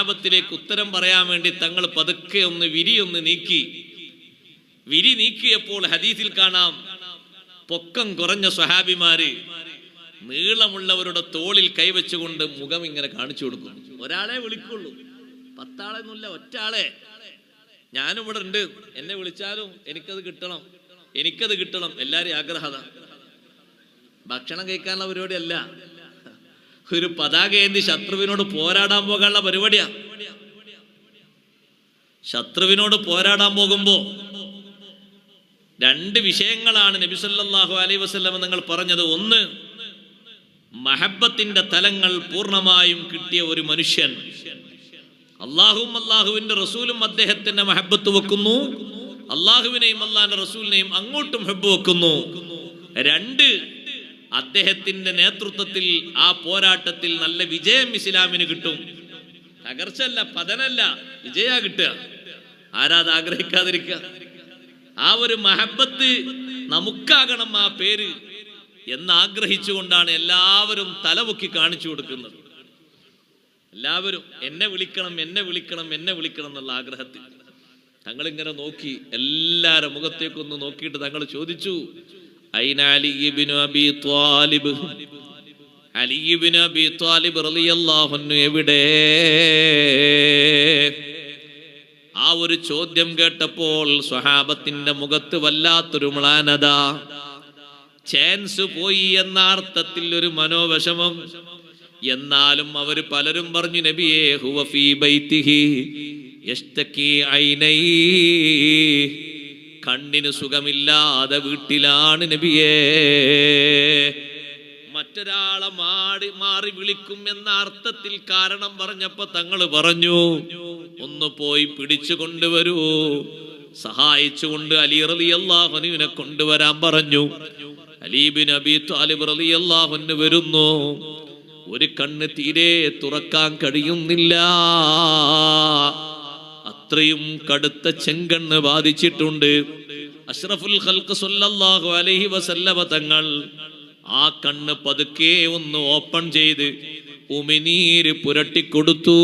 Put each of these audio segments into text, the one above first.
സ്വഹാബത്തിലേക്ക് ഉത്തരം പറയാൻ വേണ്ടി തങ്ങൾ പതുക്കെ ഒന്ന് വിരി നീക്കി. വിരി നീക്കിയപ്പോൾ ഹദീസിൽ കാണാം, പൊക്കം കുറഞ്ഞ സ്വഹാബിമാര് നീളമുള്ളവരുടെ തോളിൽ കൈവച്ചുകൊണ്ട് മുഖം ഇങ്ങനെ കാണിച്ചു കൊടുക്കും. ഒരാളെ വിളിക്കുള്ളൂ, 10 ആളെന്നില്ല, ഒറ്റ ആളെ. ഞാനും ഇവിടെ ഉണ്ട്, എന്നെ വിളിച്ചാലും എനിക്കത് കിട്ടണം. എല്ലാരും ആഗ്രഹത. ഭക്ഷണം കഴിക്കാനുള്ള പരിപാടിയല്ല, ഒരു പതാക ഏന്തി ശത്രുവിനോട് പോരാടാൻ പോകാനുള്ള പരിപാടിയാ. ശത്രുവിനോട് പോരാടാൻ പോകുമ്പോ 2 വിഷയങ്ങളാണ് നബി സല്ലല്ലാഹു അലൈഹി വസല്ലം നിങ്ങൾ പറഞ്ഞത്. ഒന്ന്, മഹബ്ബത്തിന്റെ തലങ്ങൾ പൂർണ്ണമായും കിട്ടിയ ഒരു മനുഷ്യൻ അള്ളാഹുവും അള്ളാഹുവിന്റെ റസൂലും അദ്ദേഹത്തിന്റെ മഹബ്ബത്ത് വെക്കുന്നു, അള്ളാഹുവിനെയും അള്ളാഹിന്റെ റസൂലിനെയും അങ്ങോട്ടും ഹബ്ബ് വെക്കുന്നു. 2, അദ്ദേഹത്തിന്റെ നേതൃത്വത്തിൽ ആ പോരാട്ടത്തിൽ നല്ല വിജയം ഇസ്ലാമിന് കിട്ടും. തകർച്ചല്ല, പതനല്ല, വിജയ കിട്ടുക. ആരാത് ആഗ്രഹിക്കാതിരിക്കുക? ആ ഒരു മഹബ്ബത്ത് നമുക്കാകണം ആ പേര് എന്നാഗ്രഹിച്ചുകൊണ്ടാണ് എല്ലാവരും തലപൊക്കി കാണിച്ചു കൊടുക്കുന്നത്. എല്ലാവരും എന്നെ വിളിക്കണം എന്നുള്ള ആഗ്രഹത്തിൽ തങ്ങളിങ്ങനെ നോക്കി, എല്ലാവരുടെ മുഖത്തേക്കൊന്ന് നോക്കിയിട്ട് തങ്ങൾ ചോദിച്ചു, അയ്ന അലി ഇബ്നു അബീ ത്വാലിബ്, അലി ഇബ്നു അബീ ത്വാലിബ് റളിയല്ലാഹു അൻഹു എവിടെ? ആ ഒരു ചോദ്യം കേട്ടപ്പോൾ സ്വഹാബത്തിന്റെ മുഖത്ത് വല്ലാത്തൊരു മ്ലാനത. ചാൻസ് പോയി എന്ന അർത്ഥത്തിൽ ഒരു മനോവിഷമം. എന്നാലും അവര് പലരും പറഞ്ഞു, നബിയേ ഹുവ ഫീ ബൈതിഹി യസ്തകി ഐനൈ, കണ്ണിന് സുഖമില്ലാതെ വീട്ടിലാണ് നബിയേ. മറ്റൊരാളെ മാറി വിളിക്കും എന്ന അർത്ഥത്തിൽ കാരണം പറഞ്ഞപ്പോ തങ്ങൾ പറഞ്ഞു, ഒന്ന് പോയി പിടിച്ചു കൊണ്ടുവരൂ. സഹായിച്ചുകൊണ്ട് അലി റളിയല്ലാഹു അൻഹുവിനെ കൊണ്ടുവരാൻ പറഞ്ഞു. അലി ഇബ്നു അബീ ത്വാലിബ് റളിയല്ലാഹു അൻഹു വരുന്നു. ഒരു കണ്ണ് തീരെ തുറക്കാൻ കഴിയുന്നില്ല, അത്രയും കടുത്ത ചെങ്കണ്ണ് ബാധിച്ചിട്ടുണ്ട്. അഷ്റഫുൽ ഖൽഖ് സല്ലല്ലാഹു അലൈഹി വസല്ലമ തങ്ങൾ ആ കണ്ണ് പതുക്കെ ഒന്ന് ഓപ്പൺ ചെയ്ത് ഉമിനീര് പുരട്ടിക്കൊടുത്തു.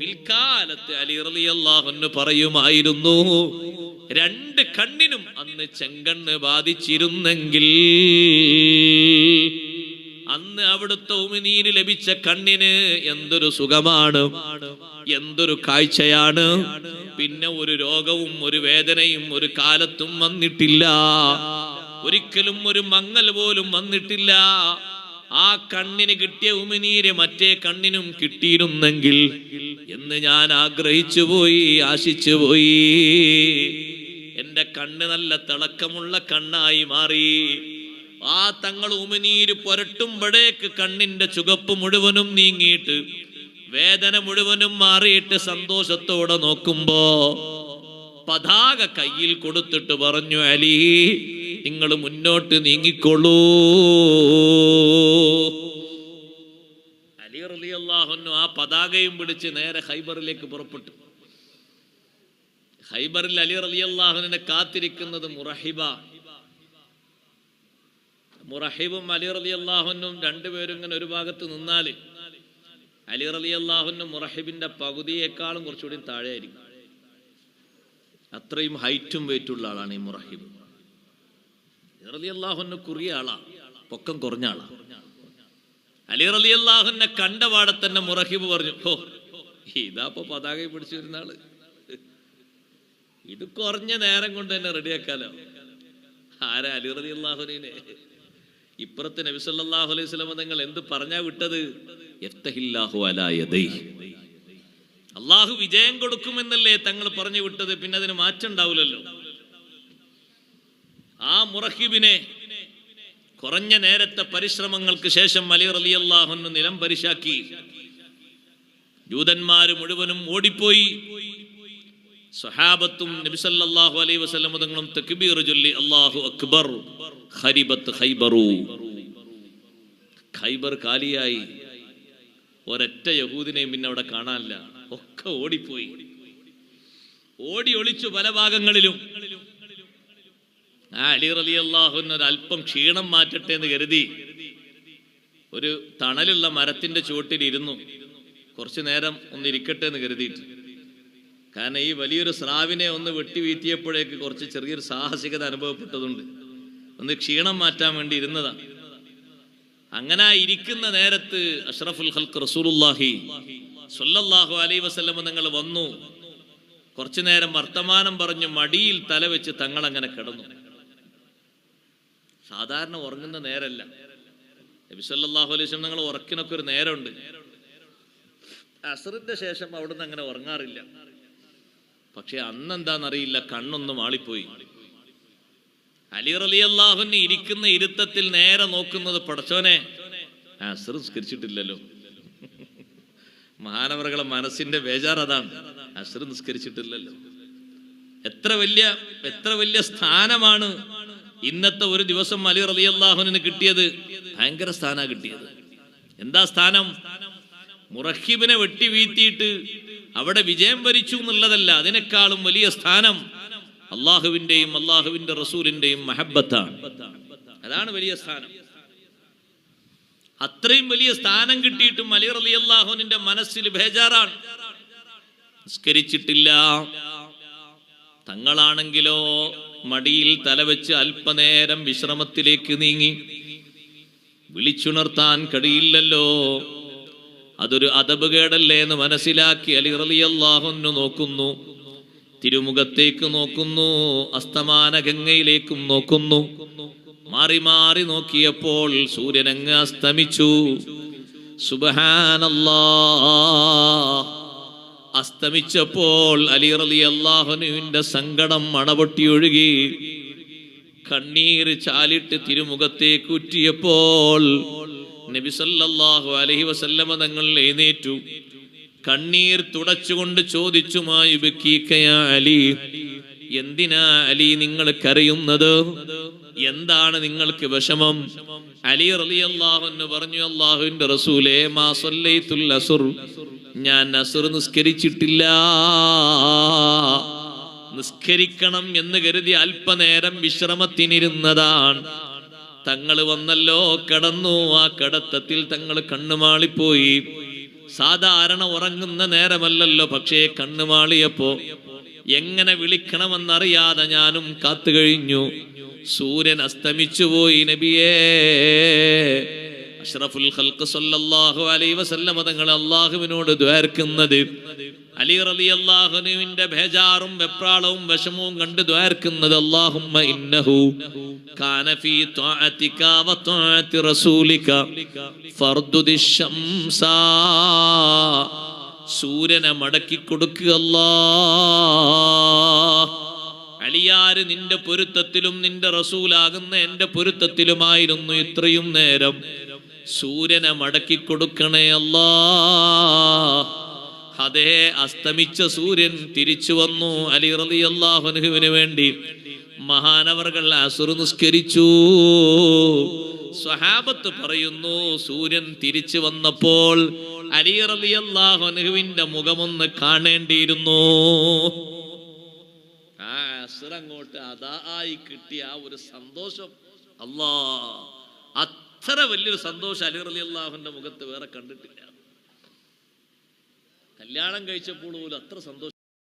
പിൽക്കാലത്ത് അലി റളിയല്ലാഹു അൻഹു പറയുമായിരുന്നു, 2 കണ്ണിനും അന്ന് ചെങ്കണ്ണ് ബാധിച്ചിരുന്നെങ്കിൽ അന്ന് അവിടുത്തെ ഉമിനീര് ലഭിച്ച കണ്ണിന് എന്തൊരു സുഖമാണ്, എന്തൊരു കാഴ്ചയാണ്. പിന്നെ ഒരു രോഗവും ഒരു വേദനയും ഒരു കാലത്തും വന്നിട്ടില്ല, ഒരിക്കലും ഒരു മങ്ങൽ പോലും വന്നിട്ടില്ല. ആ കണ്ണിന് കിട്ടിയ ഉമിനീര് മറ്റേ കണ്ണിനും കിട്ടിയിരുന്നെങ്കിൽ എന്ന് ഞാൻ ആഗ്രഹിച്ചു പോയി, ആശിച്ചു പോയി. എന്റെ കണ്ണ് നല്ല തിളക്കമുള്ള കണ്ണായി മാറി. ആ തങ്ങൾ ഉമിനീര് പുരട്ടുമ്പോഴേക്ക് കണ്ണിന്റെ ചുവപ്പ് മുഴുവനും നീങ്ങിയിട്ട് വേദന മുഴുവനും മാറിയിട്ട് സന്തോഷത്തോടെ നോക്കുമ്പോ പതാക കയ്യിൽ കൊടുത്തിട്ട് പറഞ്ഞു, അലി നിങ്ങൾ മുന്നോട്ട് നീങ്ങിക്കൊള്ളൂ. അലി റളിയല്ലാഹു അൻഹു ആ പതാകയും പിടിച്ച് നേരെ ഖൈബറിലേക്ക് പുറപ്പെട്ടു. ഖൈബറിൽ അലി റളിയല്ലാഹു അൻഹുവിനെ കാത്തിരിക്കുന്നത് മുറഹിബും അലി റളിയല്ലാഹു അൻഹും 2 പേരും ഇങ്ങനെ ഒരു ഭാഗത്ത് നിന്നാല് അലി റളിയല്ലാഹു അൻഹു മുറഹിബിന്റെ പകുതിയേക്കാളും കുറച്ചുകൂടി താഴെ ആയിരിക്കും. അത്രയും ഹൈറ്റും വെയിറ്റുള്ള ആളാണ് ഈ മുറഹിബ്. റളിയല്ലാഹു അൻഹു കുറിയ ആളാ, പൊക്കം കുറഞ്ഞ ആളാ. അലി റളിയല്ലാഹു അൻഹു കണ്ടപാടെ തന്നെ മുറഹിബ് പറഞ്ഞു, ഓ ഇതാപ്പൊ പതാക പിടിച്ചു വരുന്ന ആള്, ഇത് കുറഞ്ഞ നേരം കൊണ്ട് തന്നെ റെഡിയാക്കാലോ. ആരാ? അലി റളിയല്ലാഹു അൻഹുവിനെ. ഇപ്പുറത്ത് നബി സല്ലല്ലാഹു അലൈഹി വസല്ലം തങ്ങൾ എന്ത് പറഞ്ഞാ വിട്ടത്? യഫ്തഹില്ലാഹു അലാ യദൈഹി, അള്ളാഹു വിജയം കൊടുക്കുമെന്നല്ലേ തങ്ങൾ പറഞ്ഞു വിട്ടത്. പിന്നെ അതിന് മാറ്റം ഉണ്ടാവില്ലല്ലോ. ആ മുറഹിബിനെ കുറഞ്ഞ നേരത്തെ പരിശ്രമങ്ങൾക്ക് ശേഷം അലി റളിയല്ലാഹു അൻഹു നിലം പരിശാക്കി. ജൂതന്മാര് മുഴുവനും ഓടിപ്പോയി. സ്വഹാബത്തും നബി സല്ലല്ലാഹു അലൈഹി വസല്ലം തങ്ങളും തക്ബീർ ചൊല്ലി അല്ലാഹു അക്ബർ. ഖരിബത്ത് ഖൈബറു, ഖൈബർ കാലിയായി. ഒരൊറ്റ യഹൂദിനെയും പിന്നെ അവിടെ കാണാനില്ല, ഒക്കെ ഓടിപ്പോയി. ഓടി ഒളിച്ചു പല ഭാഗങ്ങളിലും. അലി റളിയല്ലാഹു അൻഹു ഒരല്പം ക്ഷീണം മാറ്റട്ടെ എന്ന് കരുതി ഒരു തണലുള്ള മരത്തിന്റെ ചുവട്ടിലിരുന്നു. കുറച്ചു നേരം ഒന്ന് ഇരിക്കട്ടെ എന്ന് കരുതിയിട്ട്. കാരണം ഈ വലിയൊരു സ്രാവിനെ ഒന്ന് വെട്ടി വീഴ്ത്തിയപ്പോഴേക്ക് കുറച്ച് ചെറിയൊരു സാഹസികത അനുഭവപ്പെട്ടതുണ്ട്. ഒന്ന് ക്ഷീണം മാറ്റാൻ വേണ്ടി ഇരുന്നതാണ്. അങ്ങനെ ഇരിക്കുന്ന നേരത്ത് അഷ്റഫുൽ ഖൽഖ് റസൂലുള്ളാഹി സ്വല്ലല്ലാഹു അലൈഹി വസല്ലം തങ്ങൾ വന്നു. കുറച്ചു നേരം വർത്തമാനം പറഞ്ഞു മടിയിൽ തല വെച്ച് തങ്ങൾ അങ്ങനെ കിടന്നു. സാധാരണ ഉറങ്ങുന്ന നേരല്ല. നബി സല്ലല്ലാഹു അലൈഹി വസല്ലം തങ്ങൾ ഉറക്കിനൊക്കെ ഒരു നേരമുണ്ട്. അസ്റിന്റെ ശേഷം അവിടുന്ന് അങ്ങനെ ഉറങ്ങാറില്ല. പക്ഷെ അന്നെന്താന്നറിയില്ല, കണ്ണൊന്ന് മാളിപ്പോയി. അലി റളിയല്ലാഹു അൻഹു ഇരിക്കുന്ന ഇരുത്തത്തിൽ നേരെ നോക്കുന്നത്, പടച്ചോനെ അസ്ർ നിസ്കരിച്ചിട്ടില്ലല്ലോ. മഹാനവറുകളെ മനസ്സിന്റെ ബേജാർ അതാണ്, അസ്ർ നിസ്കരിച്ചിട്ടില്ലല്ലോ. എത്ര വലിയ സ്ഥാനമാണ് ഇന്നത്തെ ഒരു ദിവസം അലി റളിയല്ലാഹു അൻഹുവിന് കിട്ടിയത്. ഭയങ്കര സ്ഥാന കിട്ടിയത്. എന്താ സ്ഥാനം? മുറഹിബിനെ വെട്ടി വീഴ്ത്തിയിട്ട് അവിടെ വിജയം വരിച്ചു എന്നുള്ളതല്ല, അതിനേക്കാളും വലിയ സ്ഥാനം അള്ളാഹുവിന്റെയും അള്ളാഹുവിന്റെ റസൂലിന്റെയും മഹബ്ബത്താണ്. അതാണ് വലിയ സ്ഥാനം. അത്രയും വലിയ സ്ഥാനം കിട്ടിയിട്ടും അലി റളിയല്ലാഹു അൻഹുവിന്റെ മനസ്സിൽ ബേജാറാണ്, നിസ്കരിച്ചിട്ടില്ല. തങ്ങളാണെങ്കിലോ മടിയിൽ തലവെച്ച് അല്പനേരം വിശ്രമത്തിലേക്ക് നീങ്ങി. വിളിച്ചുണർത്താൻ കഴിയില്ലല്ലോ, അതൊരു അദബ് കേടല്ലേ എന്ന് മനസ്സിലാക്കി അലി റളിയല്ലാഹു അൻഹു നോക്കുന്നു. തിരുമുഖത്തേക്ക് നോക്കുന്നു, അസ്തമാന ഗംഗയിലേക്കും നോക്കുന്നു. മാറി മാറി നോക്കിയപ്പോൾ സൂര്യനങ്ങ് അസ്തമിച്ചു. സുബ്ഹാനല്ലാഹ്. അസ്തമിച്ചപ്പോൾ അലി റളിയല്ലാഹു അൻഹുവിന്റെ സങ്കടം മണപൊട്ടി ഒഴുകി. കണ്ണീർ ചാലിട്ട് തിരുമുഖത്തേക്ക് ഉറ്റിയപ്പോൾ നബി സല്ലല്ലാഹു അലൈഹി വസല്ലമ തങ്ങൾ എഴുന്നേറ്റു. കണ്ണീർ തുടച്ചുകൊണ്ട് ചോദിച്ചു, മാ യുബ്കീക യാ അലി, എന്തിനാ അലി നിങ്ങൾ കരയുന്നത്? എന്താണ് നിങ്ങൾക്ക് വിഷമം? അലി റളിയല്ലാഹു അൻഹു പറഞ്ഞു, അല്ലാഹുവിന്റെ റസൂലേ, മാ സല്ലൈതുൽ അസ്ർ, ഞാൻ അസ്ർ നിസ്കരിച്ചിട്ടില്ല. നിസ്കരിക്കണം എന്ന് കരുതി അല്പനേരം വിശ്രമത്തിനിരുന്നതാണ്. തങ്ങൾ വന്നല്ലോ, കിടന്നു. ആ കിടത്തത്തിൽ തങ്ങൾ കണ്ണുമാളിപ്പോയി. സാധാരണ ഉറങ്ങുന്ന നേരമല്ലല്ലോ, പക്ഷേ കണ്ണുമാളിയപ്പോ എങ്ങനെ വിളിക്കണമെന്നറിയാതെ ഞാനും കാത്തു കഴിഞ്ഞു. സൂര്യൻ അസ്തമിച്ചുപോയി. നബിയേ, അഷ്റഫുൽ ഖൽഖ് സല്ലല്ലാഹു അലൈഹി വസല്ലം തങ്ങൾ അല്ലാഹുവിനോട് ദുആർക്കുന്നത്, അലി റളിയല്ലാഹു അൻഹുവിന്റെ ബേജാറും വെപ്രാളവും വിഷമവും കണ്ട് ദുആർക്കുന്നത്, അല്ലാഹുമ്മ ഇന്നഹു കാന ഫീ ത്വാഅതിക വ ത്വാഅതി റസൂലിക ഫർദുദിശ് ശംസ. സൂര്യനെ മടക്കി കൊടുക്കുക അല്ലാഹ്. അലിയാര് നിന്റെ പൊരുത്തത്തിലും നിന്റെ റസൂലാകുന്ന എന്റെ പൊരുത്തത്തിലുമായിരുന്നു ഇത്രയും നേരം. സൂര്യനെ മടക്കി കൊടുക്കണേ അല്ലാഹ്. അതേ, അസ്തമിച്ച സൂര്യൻ തിരിച്ചു വന്നു. അലി റളിയല്ലാഹു അൻഹുവിന് വേണ്ടി മഹാനവർകൾ അസ്ർ നിസ്കരിച്ചു. സ്വഹാബത്ത് പറയുന്നു, സൂര്യൻ തിരിച്ചു വന്നപ്പോൾ അലി റളിയല്ലാഹു അൻഹുവിന്റെ മുഖമൊന്ന് കാണേണ്ടിയിരുന്നു. ആ അസ്ർ അങ്ങോട്ട് അതാ ആയി കിട്ടിയ ആ ഒരു സന്തോഷം, അല്ലാഹ്, അത്ര വലിയൊരു സന്തോഷം അലി റളിയല്ലാഹുവിന്റെ മുഖത്ത് വേറെ കണ്ടിട്ടില്ല. കല്യാണം കഴിച്ചപ്പോൾ പോലും അത്ര സന്തോഷം